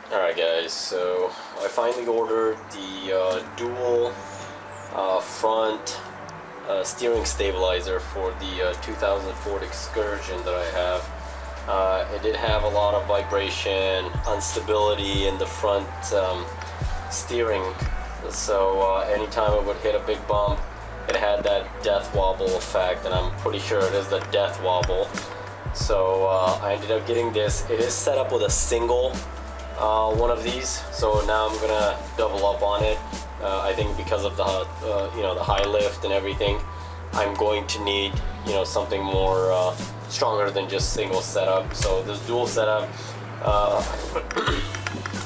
Alright guys, so I finally ordered the dual front steering stabilizer for the 2000 Ford Excursion that I have. It did have a lot of vibration, instability in the front steering, so anytime it would hit a big bump, it had that death wobble effect, and I'm pretty sure it is the death wobble. So I ended up getting this. It is set up with a single one of these, so now I'm gonna double up on it. I think because of the the high lift and everything, I'm going to need something more stronger than just single setup. So this dual setup,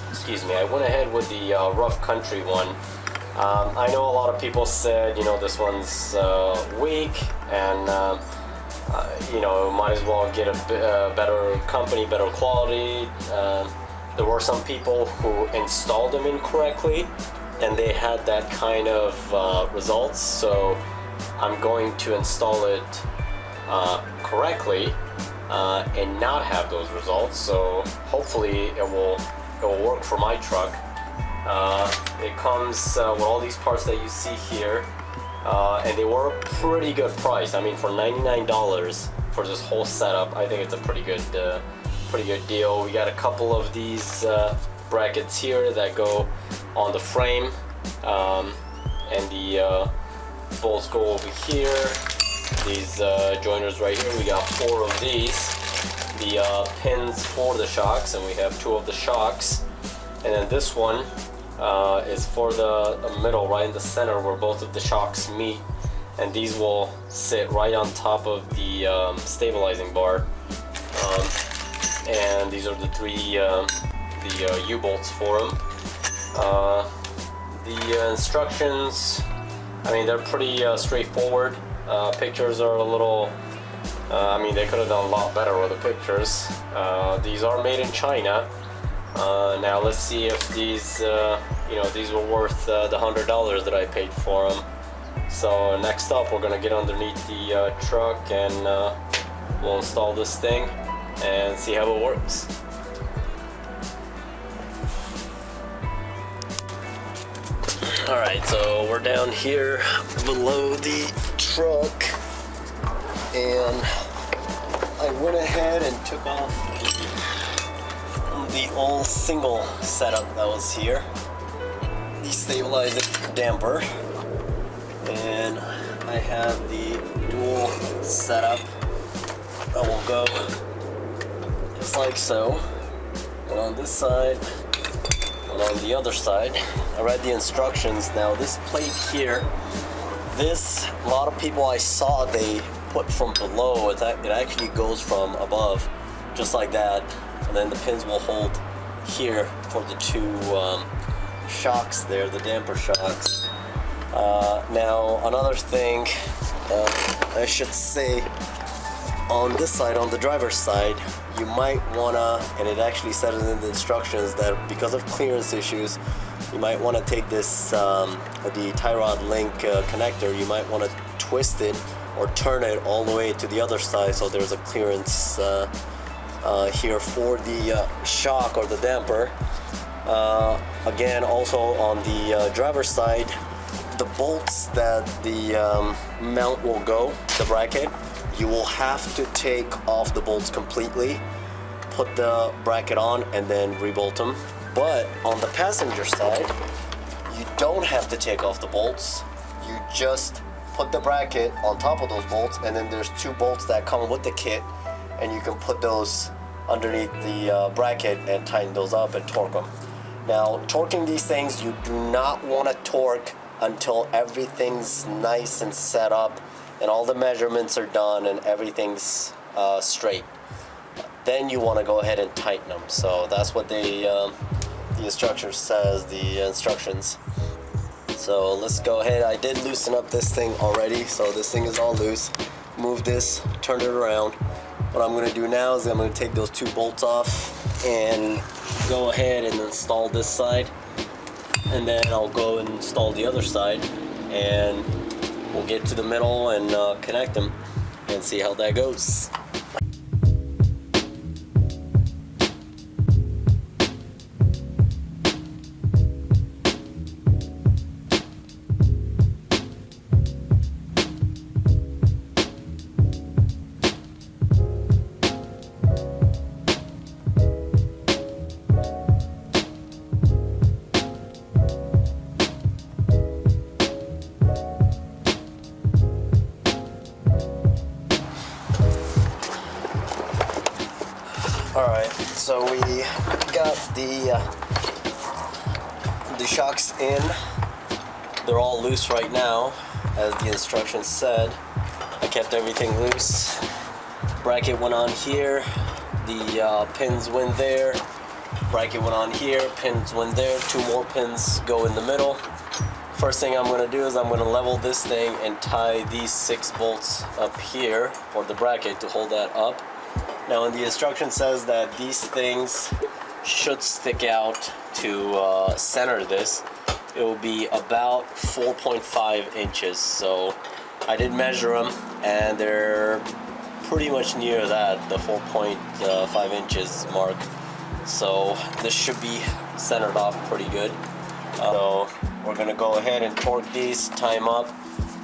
excuse me, I went ahead with the rough country one. I know a lot of people said this one's weak, and might as well get a better company, better quality. There were some people who installed them incorrectly, and they had that kind of results. So I'm going to install it correctly and not have those results. So hopefully it will work for my truck. It comes with all these parts that you see here, and they were a pretty good price. I mean, for $99 for this whole setup, I think it's a pretty good deal. We got a couple of these brackets here that go on the frame, and the bolts go over here. These joiners right here, we got 4 of these. The pins for the shocks, and we have 2 of the shocks. And then this one is for the middle, right in the center where both of the shocks meet. And these will sit right on top of the stabilizing bar. And these are the 3 U-bolts for them. The instructions, I mean, they're pretty straightforward. Pictures are a little, they could have done a lot better with the pictures. These are made in China. Now let's see if these, these were worth the $100 that I paid for them. So next up, we're gonna get underneath the truck, and we'll install this thing and see how it works. Alright, so we're down here below the truck, and I went ahead and took off the old single setup that was here, the stabilizing damper, and I have the dual setup that will go just like so, and on this side and on the other side. I read the instructions. Now this plate here, a lot of people I saw, they put from below. It actually goes from above, just like that, and then the pins will hold here for the 2 shocks there, the damper shocks. Now another thing I should say, on this side, on the driver's side, you might wanna, and it actually said it in the instructions, that because of clearance issues, you might want to take this, the tie rod link connector, you might want to twist it or turn it all the way to the other side, so there's a clearance here for the shock or the damper. Again, also on the driver's side, the bolts that the mount will go, the bracket, you will have to take off the bolts completely, put the bracket on, and then rebolt them. But on the passenger side, you don't have to take off the bolts. You just put the bracket on top of those bolts, and then there's 2 bolts that come with the kit, and you can put those underneath the bracket and tighten those up and torque them. Now, torquing these things, you do not want to torque until everything's nice and set up and all the measurements are done and everything's straight. Then you want to go ahead and tighten them. So that's what the instructor says, the instructions. So let's go ahead. I did loosen up this thing already, so this thing is all loose. Move this, turn it around. What I'm going to do now is I'm going to take those 2 bolts off and go ahead and install this side, and then I'll go and install the other side, and we'll get to the middle and connect them and see how that goes. so we got the shocks in. They're all loose right now, as the instructions said. I kept everything loose. Bracket went on here. The pins went there. Bracket went on here. Pins went there. 2 more pins go in the middle. First thing I'm going to do is I'm going to level this thing and tie these 6 bolts up here for the bracket to hold that up. Now, in the instruction says that these things should stick out to center this. It will be about 4.5 inches. So I did measure them, and they're pretty much near that, the 4.5 inches mark. So this should be centered off pretty good. So we're gonna go ahead and torque these, tie them up.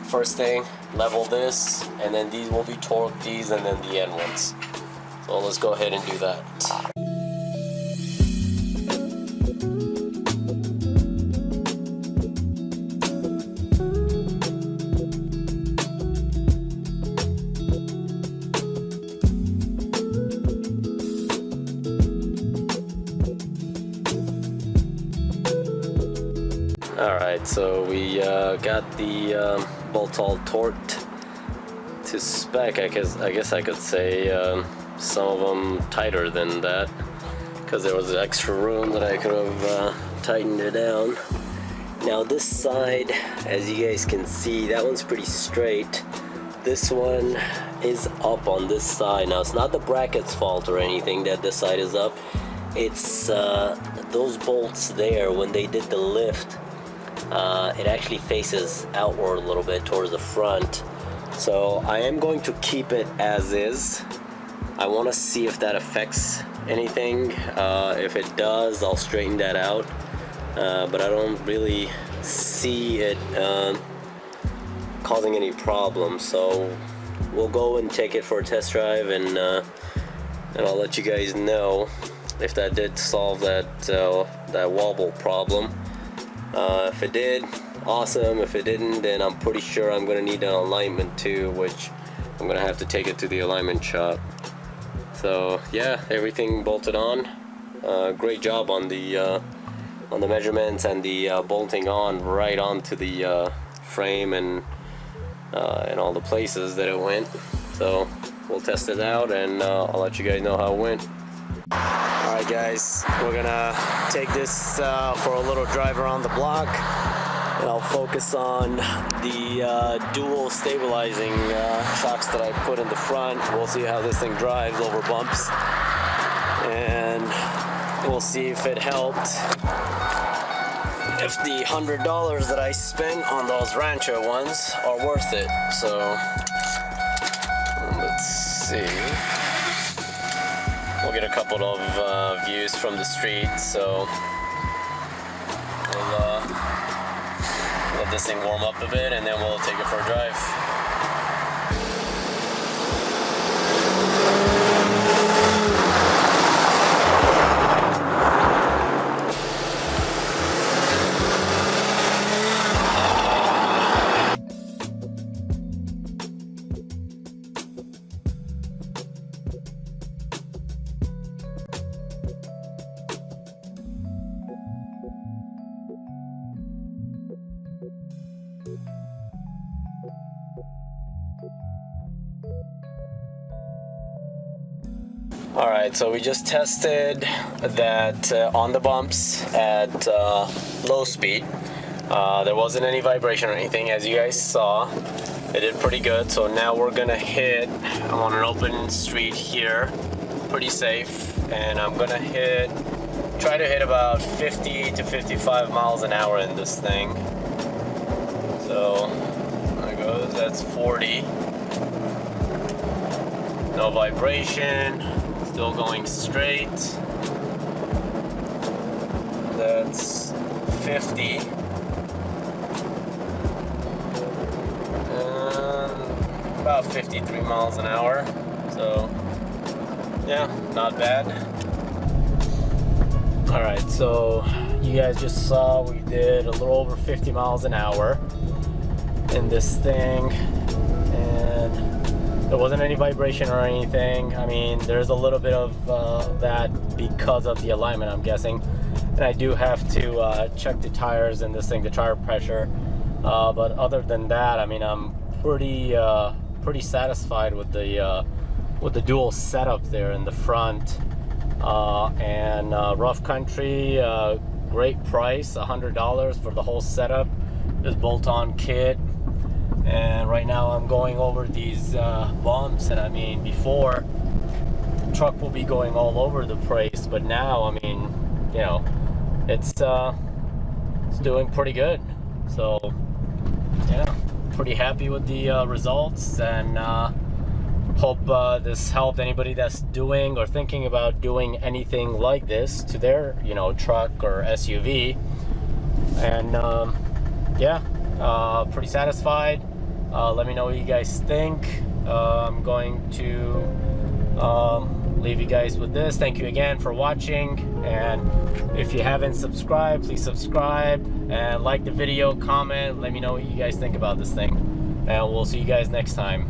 First thing, level this, and then these will be torqued, these, and then the end ones. So let's go ahead and do that. Alright, so we got the bolts all torqued to spec. I guess I could say some of them tighter than that, because there was extra room that I could have tightened it down. Now this side, as you guys can see, that one's pretty straight. This one is up on this side. Now it's not the bracket's fault or anything that this side is up. It's those bolts there, when they did the lift, it actually faces outward a little bit towards the front. So I am going to keep it as is. I want to see if that affects anything. If it does, I'll straighten that out. But I don't really see it causing any problems. So we'll go and take it for a test drive, and I'll let you guys know if that did solve that wobble problem. If it did, awesome. If it didn't, then I'm pretty sure I'm going to need an alignment too, which I'm going to have to take it to the alignment shop. So yeah, everything bolted on. Great job on the measurements and the bolting on right onto the frame and all the places that it went. So we'll test it out, and I'll let you guys know how it went. Alright guys, we're gonna take this for a little drive around the block, and I'll focus on the dual stabilizing shocks that I put in the front. We'll see how this thing drives over bumps, and we'll see if it helped, if the $100 that I spent on those Rancho ones are worth it. So let's see. We'll get a couple of views from the street, so we'll let this thing warm up a bit, and then we'll take it for a drive. Alright, so we just tested that on the bumps at low speed. There wasn't any vibration or anything, as you guys saw. It did pretty good. So now we're gonna hit, I'm on an open street here, pretty safe, and I'm gonna try to hit about 50 to 55 miles an hour in this thing. So there goes, that's 40. No vibration. Still going straight. That's 50. And about 53 miles an hour. So, yeah, not bad. Alright, so you guys just saw we did a little over 50 miles an hour in this thing. And There wasn't any vibration or anything. I mean, there's a little bit of that because of the alignment, I'm guessing. And I do have to check the tires and this thing, the tire pressure. But other than that, I mean, I'm pretty satisfied with the dual setup there in the front. And rough country, great price, $100 for the whole setup. This bolt-on kit. And right now I'm going over these bumps, and I mean, before the truck will be going all over the place, but now, I mean, you know, it's doing pretty good. So yeah, pretty happy with the results, and hope this helped anybody that's doing or thinking about doing anything like this to their, you know, truck or SUV. And yeah, pretty satisfied. Let me know what you guys think. I'm going to leave you guys with this. Thank you again for watching, and if you haven't subscribed, please subscribe and like the video, comment, let me know what you guys think about this thing, and we'll see you guys next time.